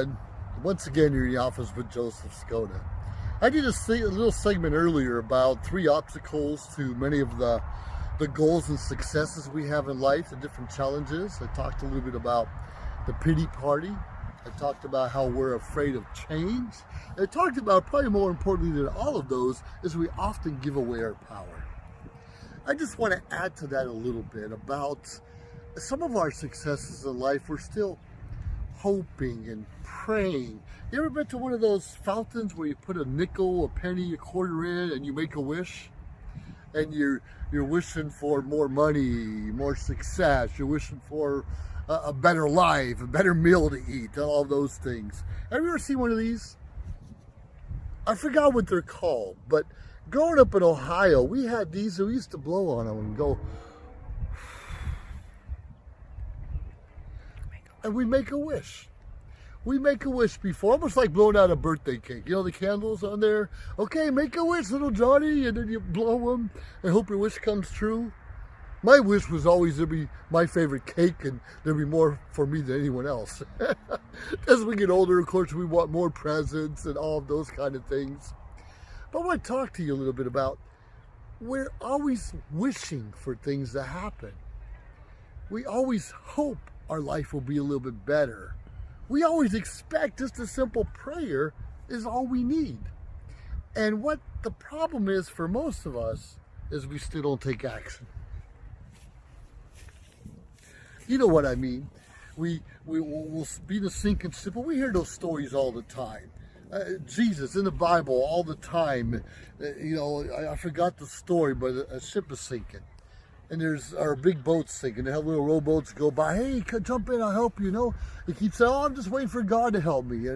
everyone. Once again, you're in the office with Joseph Skoda. I did a little segment earlier about 3 obstacles to many of the goals and successes we have in life, the different challenges. I talked a little bit about the pity party. I talked about how we're afraid of change. I talked about, probably more importantly than all of those, is we often give away our power. I just want to add to that a little bit about some of our successes in life. We're still hoping and praying. You ever been to one of those fountains where you put a nickel, a penny, a quarter in, and you make a wish? And you're wishing for more money, more success. You're wishing for a better life, a better meal to eat, and all those things. Have you ever seen one of these? I forgot what they're called, but growing up in Ohio, we had these, and we used to blow on them and go, and we make a wish. We make a wish before, almost like blowing out a birthday cake. You know, the candles on there? Okay, make a wish, little Johnny, and then you blow them and hope your wish comes true. My wish was always to be my favorite cake, and there'd be more for me than anyone else. As we get older, of course, we want more presents and all of those kind of things. But I want to talk to you a little bit about, we're always wishing for things to happen. We always hope our life will be a little bit better. We always expect just a simple prayer is all we need. And what the problem is for most of us is we still don't take action. You know what I mean? We'll be the sinking ship. We hear those stories all the time. Jesus in the Bible all the time. I forgot the story, but a ship is sinking. And there's our big boats sinking. They have little rowboats go by. Hey, jump in, I'll help you. They keep saying, oh, I'm just waiting for God to help me.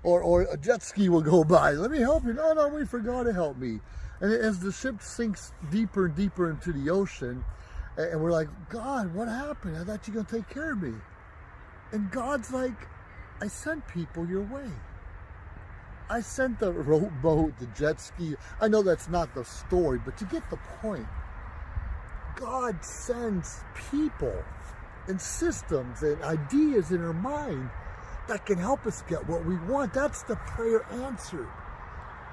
Or a jet ski will go by. Let me help you. No, I'm waiting for God to help me. And as the ship sinks deeper and deeper into the ocean, and we're like, God, what happened? I thought you were going to take care of me. And God's like, I sent people your way. I sent the rowboat, the jet ski. I know that's not the story, but you get the point. God sends people and systems and ideas in our mind that can help us get what we want. That's the prayer answer,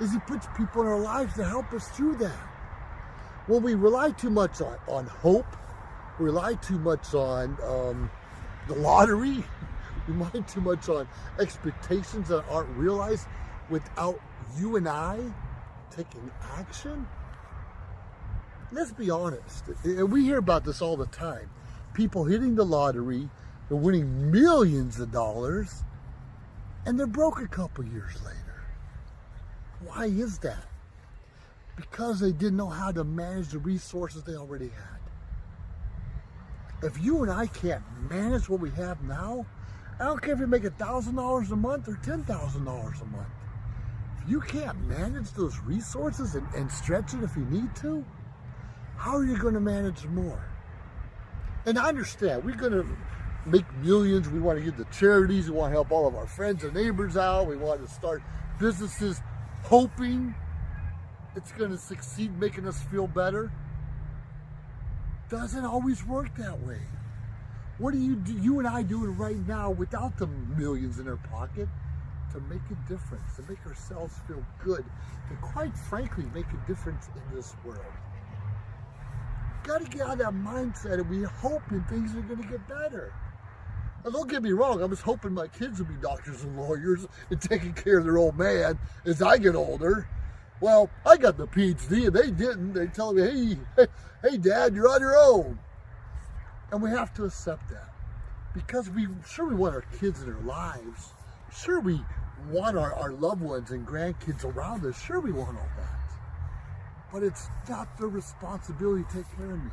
is He puts people in our lives to help us through that. When we rely too much on hope, rely too much on the lottery, rely too much on expectations that aren't realized without you and I taking action. Let's be honest. We hear about this all the time. People hitting the lottery, they're winning millions of dollars, and they're broke a couple years later. Why is that? Because they didn't know how to manage the resources they already had. If you and I can't manage what we have now, I don't care if you make $1,000 a month or $10,000 a month. If you can't manage those resources and stretch it if you need to, how are you going to manage more? And I understand, we're going to make millions. We want to give to charities. We want to help all of our friends and neighbors out. We want to start businesses hoping it's going to succeed, making us feel better. Doesn't always work that way. What do you and I doing right now without the millions in our pocket to make a difference, to make ourselves feel good, to quite frankly make a difference in this world? Got to get out of that mindset, and we hoping things are going to get better. Now, don't get me wrong, I'm just hoping my kids will be doctors and lawyers and taking care of their old man as I get older. Well, I got the PhD and they didn't. They tell me, hey, Dad, you're on your own. And we have to accept that, because we want our kids in their lives. Sure, we want our loved ones and grandkids around us. Sure, we want all that. But it's not their responsibility to take care of me.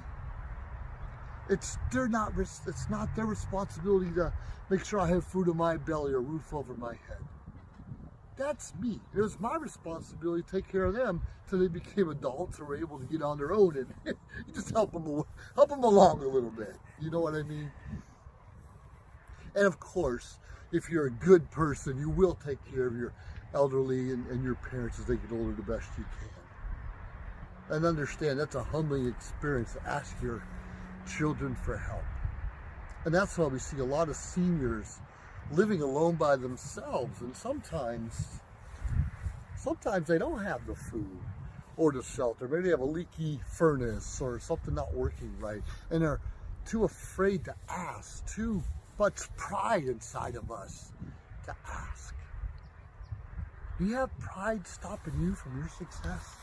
It's not their responsibility to make sure I have food in my belly or roof over my head. That's me. It was my responsibility to take care of them till they became adults and were able to get on their own, and you just help them along a little bit. You know what I mean? And of course, if you're a good person, you will take care of your elderly and your parents as they get older the best you can. And understand that's a humbling experience to ask your children for help. And that's why we see a lot of seniors living alone by themselves, and sometimes they don't have the food or the shelter. Maybe they have a leaky furnace or something not working right, and they're too afraid to ask, too much pride inside of us to ask. Do you have pride stopping you from your success?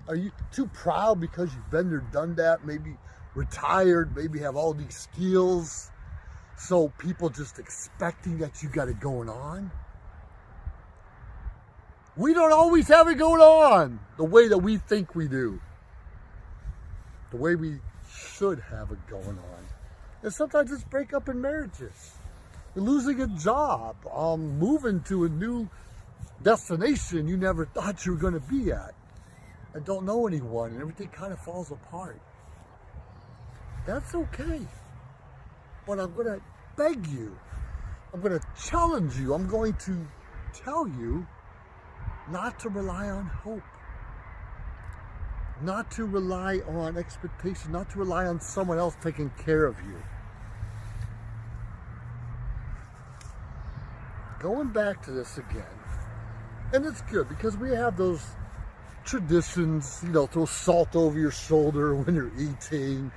Are you too proud because you've been there, done that, maybe retired, maybe have all these skills, so people just expecting that you got it going on? We don't always have it going on the way that we think we do, the way we should have it going on. And sometimes it's break up in marriages, losing a job, moving to a new destination you never thought you were going to be at, and don't know anyone, and everything kind of falls apart. That's okay. But I'm going to beg you, I'm going to challenge you, I'm going to tell you not to rely on hope, not to rely on expectation, not to rely on someone else taking care of you. Going back to this again, and it's good because we have those traditions, throw salt over your shoulder when you're eating.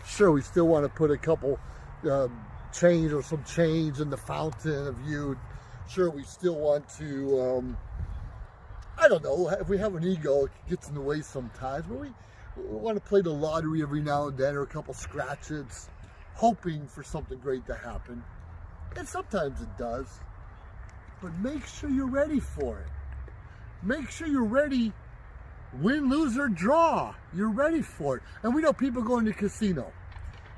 Sure, we still want to put a couple change or some change in the fountain of youth. Sure, we still want to, I don't know, if we have an ego, it gets in the way sometimes, but we want to play the lottery every now and then, or a couple scratches, hoping for something great to happen. And sometimes it does. But make sure you're ready for it. Make sure you're ready, win, lose, or draw. You're ready for it. And we know people going to the casino.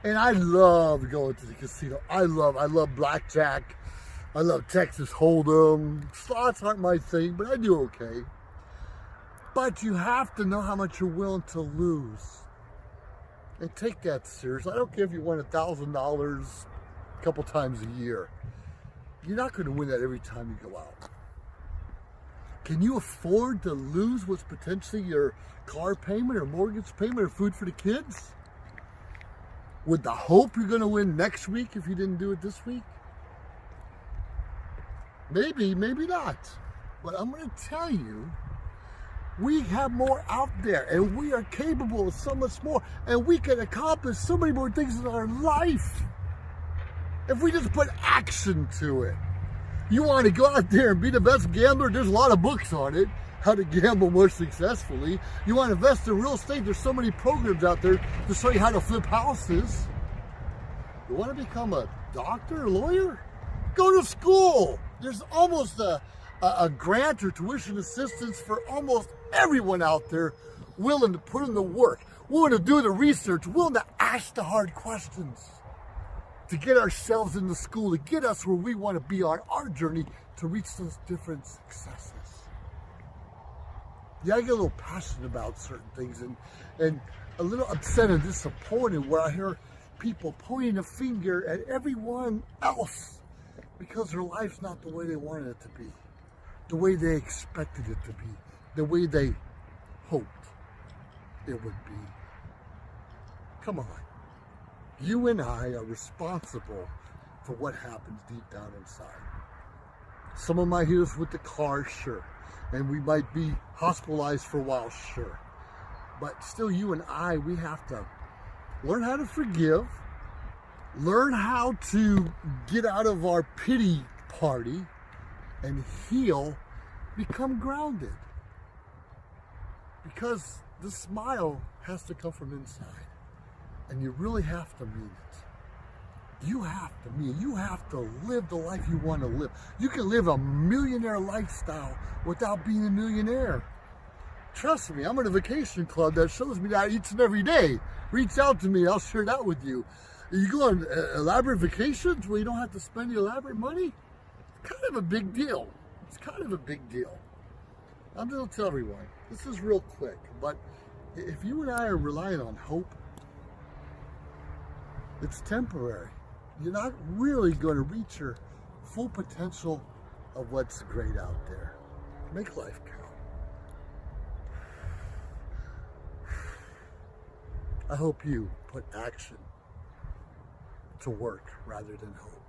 And I love going to the casino. I love blackjack. I love Texas Hold'em. Slots aren't my thing, but I do okay. But you have to know how much you're willing to lose. And take that serious. I don't care if you win $1,000 a couple times a year. You're not going to win that every time you go out. Can you afford to lose what's potentially your car payment or mortgage payment or food for the kids? With the hope you're going to win next week if you didn't do it this week? Maybe, maybe not. But I'm going to tell you, we have more out there, and we are capable of so much more, and we can accomplish so many more things in our life if we just put action to it. You want to go out there and be the best gambler? There's a lot of books on it, how to gamble more successfully. You want to invest in real estate? There's so many programs out there to show you how to flip houses. You want to become a doctor or lawyer? Go to school. There's almost a grant or tuition assistance for almost everyone out there willing to put in the work, willing to do the research, willing to ask the hard questions, to get ourselves into school, to get us where we want to be on our journey to reach those different successes. Yeah, I get a little passionate about certain things and a little upset and disappointed where I hear people pointing a finger at everyone else because their life's not the way they wanted it to be, the way they expected it to be, the way they hoped it would be. Come on. You and I are responsible for what happens deep down inside. Someone might hit us with the car, sure. And we might be hospitalized for a while, sure. But still, you and I, we have to learn how to forgive, learn how to get out of our pity party and heal, become grounded. Because the smile has to come from inside. And you really have to mean it. You have to mean it. You have to live the life you want to live. You can live a millionaire lifestyle without being a millionaire. Trust me, I'm in a vacation club that shows me that each and every day. Reach out to me, I'll share that with you. You go on elaborate vacations where you don't have to spend the elaborate money? It's kind of a big deal. It's kind of a big deal. I'm going to tell everyone, this is real quick, but if you and I are relying on hope, it's temporary. You're not really going to reach your full potential of what's great out there. Make life count. I hope you put action to work rather than hope.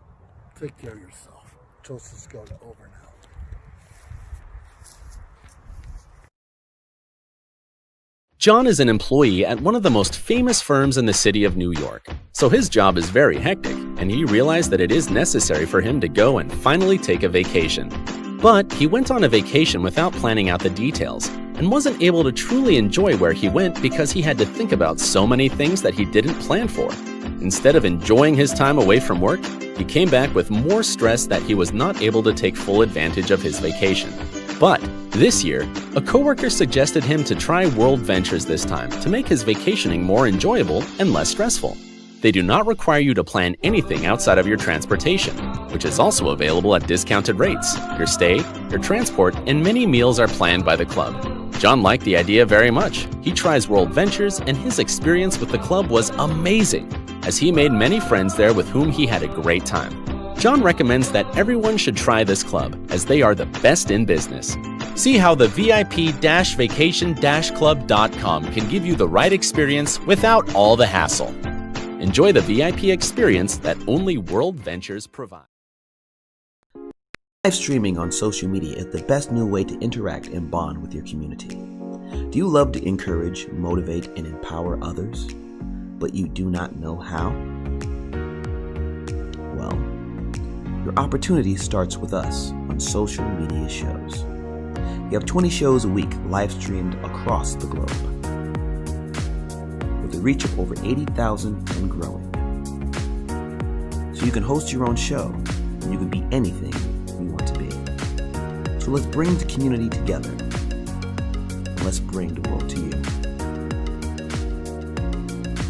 Take care of yourself. Joseph Skoda, over now. John is an employee at one of the most famous firms in the city of New York, so his job is very hectic, and he realized that it is necessary for him to go and finally take a vacation. But he went on a vacation without planning out the details, and wasn't able to truly enjoy where he went because he had to think about so many things that he didn't plan for. Instead of enjoying his time away from work, he came back with more stress that he was not able to take full advantage of his vacation. But this year, a coworker suggested him to try World Ventures this time to make his vacationing more enjoyable and less stressful. They do not require you to plan anything outside of your transportation, which is also available at discounted rates. Your stay, your transport, and many meals are planned by the club. John liked the idea very much. He tries World Ventures, and his experience with the club was amazing, as he made many friends there with whom he had a great time. John recommends that everyone should try this club, as they are the best in business. See how the VIP-vacation-club.com can give you the right experience without all the hassle. Enjoy the VIP experience that only World Ventures provide. Live streaming on social media is the best new way to interact and bond with your community. Do you love to encourage, motivate, and empower others, but you do not know how? Well, your opportunity starts with us on social media shows. We have 20 shows a week live streamed across the globe, with a reach of over 80,000 and growing. So you can host your own show, and you can be anything you want to be. So let's bring the community together, and let's bring the world to you.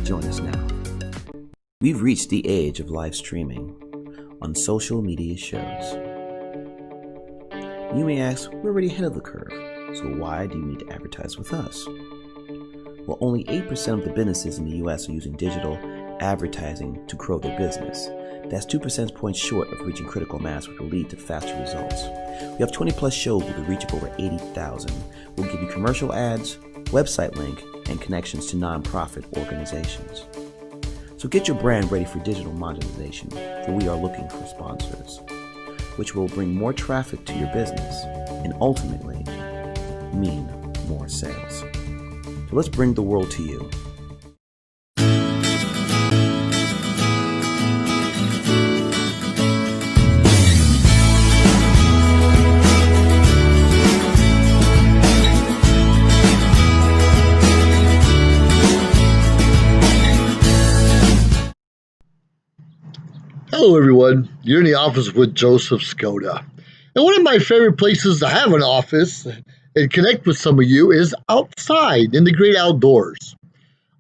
Join us now. We've reached the age of live streaming on social media shows. You may ask, we're already ahead of the curve, so why do you need to advertise with us? Well, only 8% of the businesses in the US are using digital advertising to grow their business. That's 2 percentage points short of reaching critical mass, which will lead to faster results. We have 20 plus shows with a reach of over 80,000. We'll give you commercial ads, website link, and connections to nonprofit organizations. So get your brand ready for digital monetization, for we are looking for sponsors, which will bring more traffic to your business and ultimately mean more sales. So let's bring the world to you. Hello, everyone. You're in the office with Joseph Skoda. And one of my favorite places to have an office and connect with some of you is outside in the great outdoors.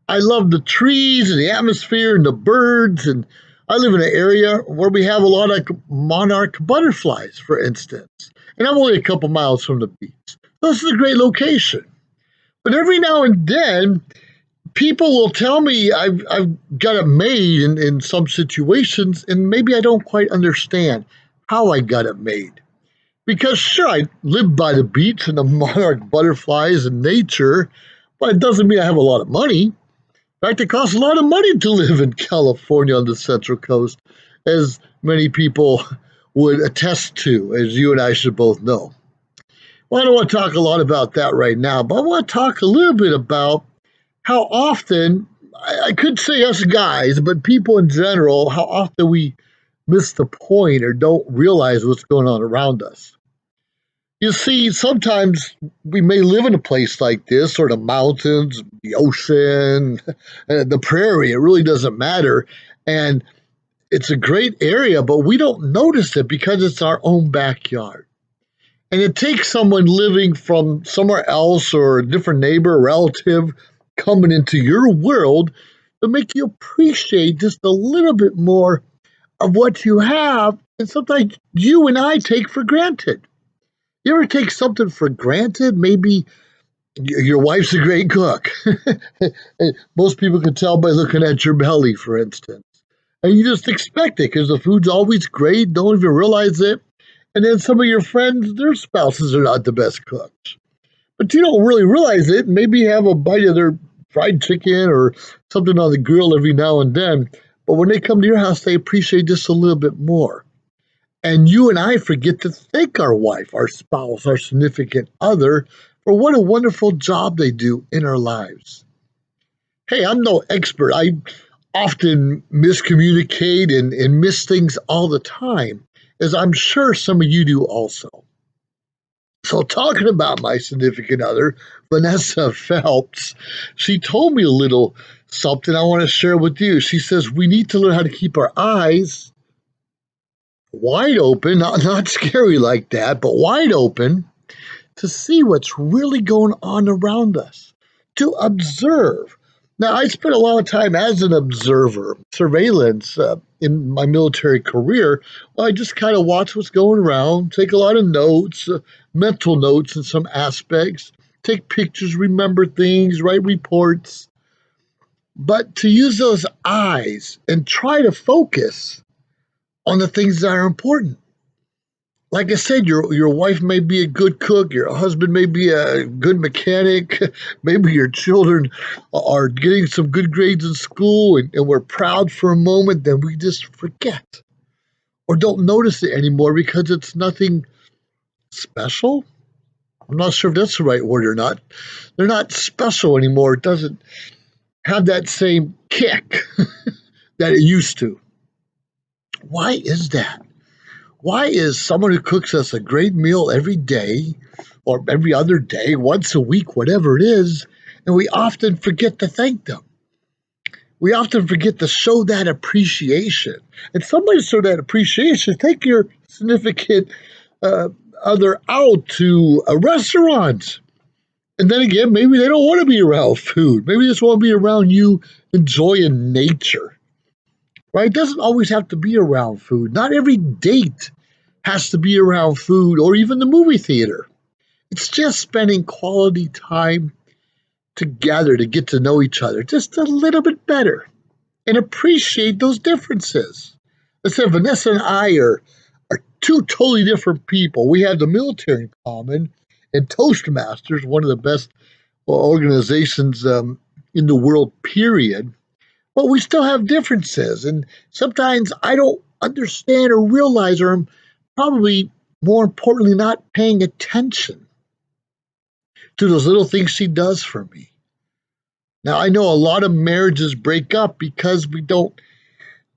I love the trees and the atmosphere and the birds. And I live in an area where we have a lot of monarch butterflies, for instance. And I'm only a couple miles from the beach. This is a great location. But every now and then, people will tell me I've got it made in some situations, and maybe I don't quite understand how I got it made. Because sure, I live by the beach and the monarch butterflies and nature, but it doesn't mean I have a lot of money. In fact, it costs a lot of money to live in California on the Central Coast, as many people would attest to, as you and I should both know. Well, I don't want to talk a lot about that right now, but I want to talk a little bit about how often, I could say us guys, but people in general, how often we miss the point or don't realize what's going on around us. You see, sometimes we may live in a place like this, or the mountains, the ocean, the prairie, it really doesn't matter. And it's a great area, but we don't notice it because it's our own backyard. And it takes someone living from somewhere else or a different neighbor or relative coming into your world to make you appreciate just a little bit more of what you have, and sometimes you and I take for granted. You ever take something for granted? Maybe your wife's a great cook. Most people can tell by looking at your belly, for instance. And you just expect it because the food's always great, don't even realize it. And then some of your friends, their spouses are not the best cooks. But you don't really realize it. Maybe you have a bite of their fried chicken or something on the grill every now and then. But when they come to your house, they appreciate just a little bit more. And you and I forget to thank our wife, our spouse, our significant other for what a wonderful job they do in our lives. Hey, I'm no expert. I often miscommunicate and miss things all the time, as I'm sure some of you do also. So, talking about my significant other, Vanessa Phelps, she told me a little something I want to share with you. She says we need to learn how to keep our eyes wide open, not scary like that, but wide open to see what's really going on around us, to observe. Now, I spent a lot of time as an observer, surveillance in my military career. Well, I just kind of watch what's going around, take a lot of notes, mental notes in some aspects, take pictures, remember things, write reports. But to use those eyes and try to focus on the things that are important. Like I said, your wife may be a good cook, your husband may be a good mechanic, maybe your children are getting some good grades in school and we're proud for a moment, then we just forget or don't notice it anymore because it's nothing special. I'm not sure if that's the right word or not. They're not special anymore. It doesn't have that same kick that it used to. Why is that? Why is someone who cooks us a great meal every day or every other day, once a week, whatever it is, and we often forget to thank them? We often forget to show that appreciation. And somebody show that appreciation. Take your significant other out to a restaurant. And then again, maybe they don't want to be around food. Maybe they just want to be around you enjoying nature. Right? It doesn't always have to be around food. Not every date has to be around food or even the movie theater. It's just spending quality time together to get to know each other just a little bit better and appreciate those differences. I said Vanessa and I are two totally different people. We have the military in common, and Toastmasters, one of the best organizations in the world, period. But we still have differences, and sometimes I don't understand or realize, or I'm probably more importantly not paying attention to those little things she does for me. Now, I know a lot of marriages break up because we don't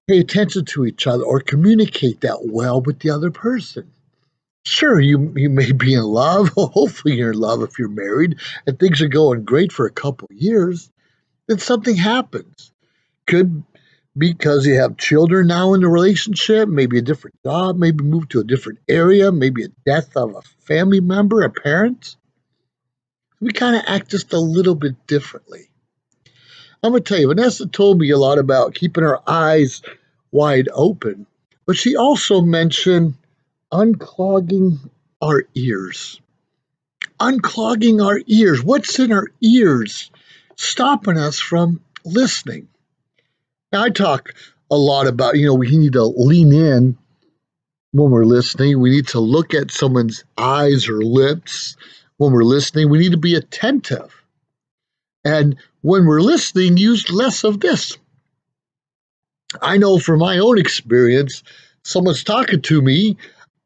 pay attention to each other or communicate that well with the other person. Sure, you may be in love. Hopefully you're in love if you're married and things are going great for a couple of years. Then something happens. Could because you have children now in the relationship, maybe a different job, maybe move to a different area, maybe a death of a family member, a parent. We kind of act just a little bit differently. I'm going to tell you, Vanessa told me a lot about keeping our eyes wide open, but she also mentioned unclogging our ears. Unclogging our ears. What's in our ears stopping us from listening? Now, I talk a lot about, we need to lean in when we're listening. We need to look at someone's eyes or lips when we're listening. We need to be attentive. And when we're listening, use less of this. I know from my own experience, someone's talking to me,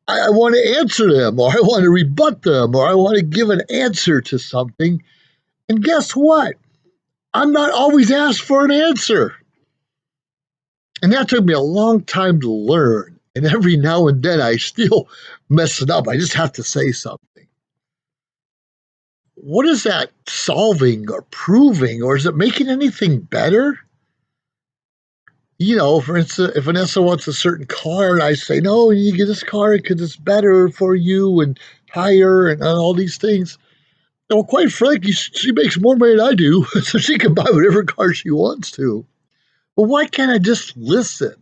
I want to answer them, or I want to rebut them, or I want to give an answer to something. And guess what? I'm not always asked for an answer. And that took me a long time to learn. And every now and then I still mess it up. I just have to say something. What is that solving or proving, or is it making anything better? For instance, if Vanessa wants a certain car and I say, no, you get this car because it's better for you and higher and all these things. Well, quite frankly, she makes more money than I do, so she can buy whatever car she wants to. But why can't I just listen?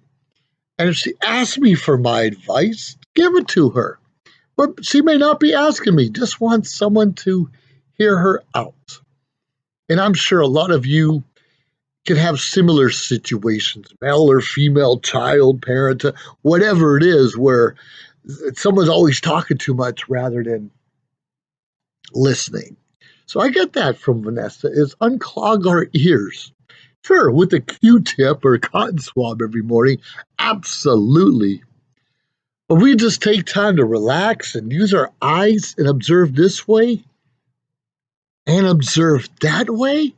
And if she asks me for my advice, give it to her. But she may not be asking me, just wants someone to hear her out. And I'm sure a lot of you can have similar situations, male or female, child, parent, whatever it is, where someone's always talking too much rather than listening. So I get that from Vanessa, is unclog our ears. Sure, with a Q-tip or a cotton swab every morning, absolutely. If we just take time to relax and use our eyes and observe this way and observe that way,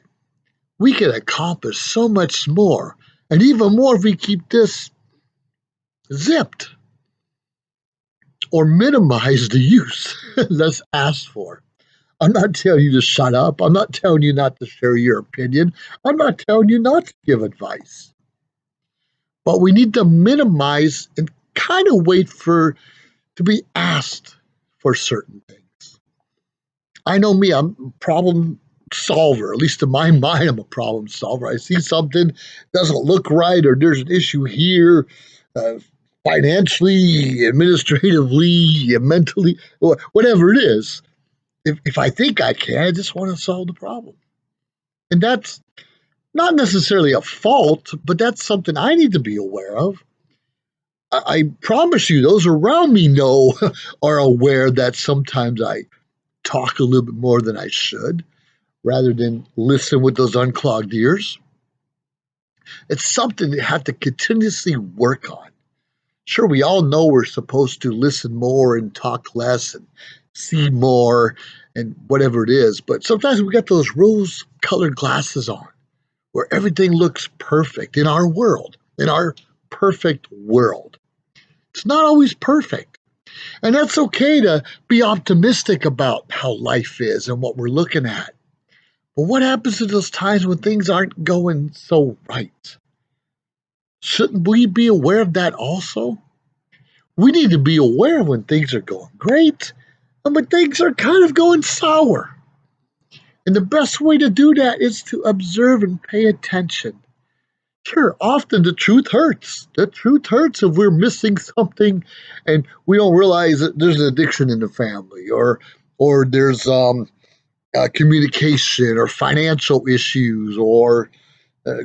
we can accomplish so much more. And even more if we keep this zipped or minimize the use that's asked for. I'm not telling you to shut up. I'm not telling you not to share your opinion. I'm not telling you not to give advice. But we need to minimize and kind of wait for to be asked for certain things. I know me, I'm a problem solver. At least in my mind, I'm a problem solver. I see something doesn't look right, or there's an issue here, uh, financially, administratively, mentally, whatever it is. If I think I can, I just want to solve the problem. And that's not necessarily a fault, but that's something I need to be aware of. I promise you, those around me know are aware that sometimes I talk a little bit more than I should rather than listen with those unclogged ears. It's something you have to continuously work on. Sure, we all know we're supposed to listen more and talk less and see more and whatever it is, but sometimes we got those rose colored glasses on where everything looks perfect in our world, in our perfect world. It's not always perfect. And that's okay to be optimistic about how life is and what we're looking at. But what happens to those times when things aren't going so right? Shouldn't we be aware of that also? We need to be aware when things are going great and when things are kind of going sour. And the best way to do that is to observe and pay attention. Sure, often the truth hurts. The truth hurts if we're missing something and we don't realize that there's an addiction in the family, or there's communication or financial issues, or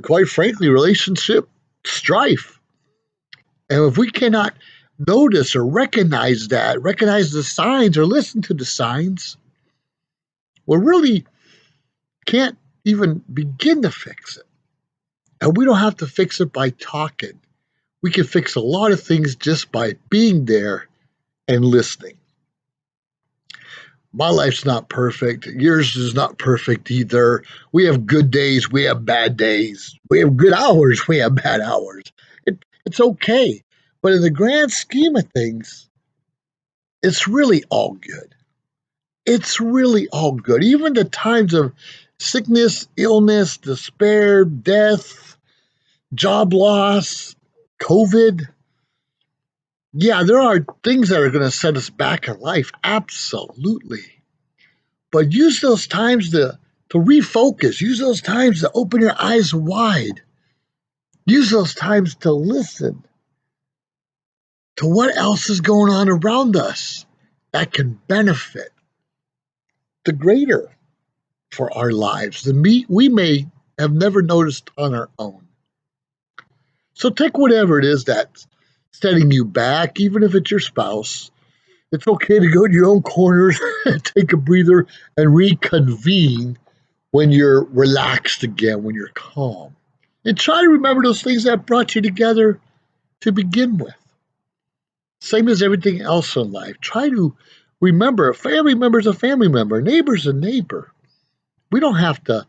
quite frankly, relationship strife. And if we cannot notice or recognize that, recognize the signs or listen to the signs, we really can't even begin to fix it. And we don't have to fix it by talking. We can fix a lot of things just by being there and listening. My life's not perfect. Yours is not perfect either. We have good days. We have bad days. We have good hours. We have bad hours. It's okay. But in the grand scheme of things, it's really all good. It's really all good. Even the times of sickness, illness, despair, death, job loss, COVID. Yeah, there are things that are going to set us back in life. Absolutely. But use those times to refocus. Use those times to open your eyes wide. Use those times to listen to what else is going on around us that can benefit the greater for our lives than we may have never noticed on our own. So take whatever it is that's setting you back, even if it's your spouse. It's okay to go to your own corners, take a breather, and reconvene when you're relaxed again, when you're calm. And try to remember those things that brought you together to begin with. Same as everything else in life. Try to remember a family member is a family member, a neighbor's a neighbor. We don't have to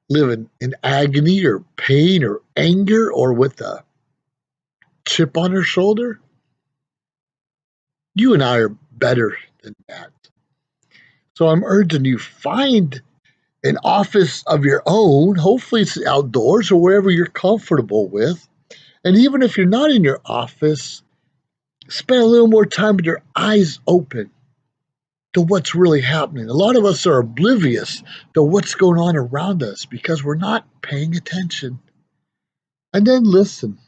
live in agony or pain or anger or with a chip on our shoulder. You and I are better than that. So I'm urging you, find an office of your own. Hopefully it's outdoors or wherever you're comfortable with. And even if you're not in your office, spend a little more time with your eyes open to what's really happening. A lot of us are oblivious to what's going on around us because we're not paying attention. And then listen.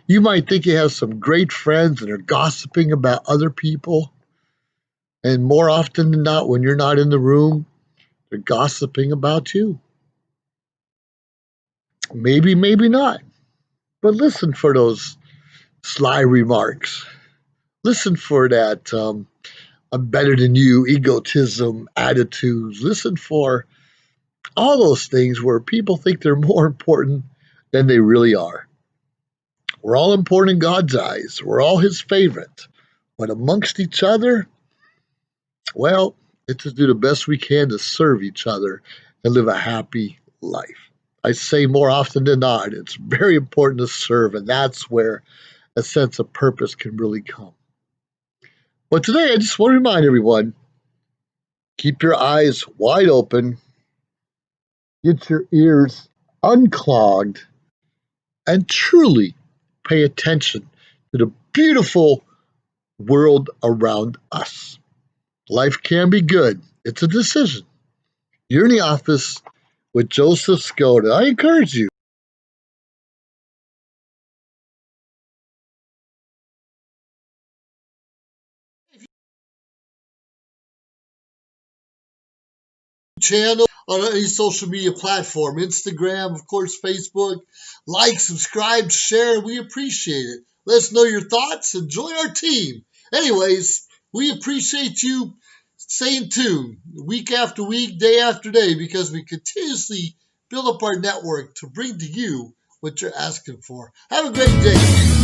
You might think you have some great friends and are gossiping about other people. And more often than not, when you're not in the room, they're gossiping about you. Maybe, maybe not. But listen for those sly remarks. Listen for that I'm better than you, egotism, attitudes. Listen for all those things where people think they're more important than they really are. We're all important in God's eyes. We're all his favorite. But amongst each other, well, let's just do the best we can to serve each other and live a happy life. I say more often than not, it's very important to serve, and that's where a sense of purpose can really come. But today, I just want to remind everyone, keep your eyes wide open, get your ears unclogged, and truly pay attention to the beautiful world around us. Life can be good. It's a decision. You're in the office with Joseph Skoda. I encourage you. Channel on any social media platform, Instagram, of course, Facebook. Like, subscribe, share. We appreciate it. Let us know your thoughts and join our team. Anyways, we appreciate you staying tuned week after week, day after day, because we continuously build up our network to bring to you what you're asking for. Have a great day.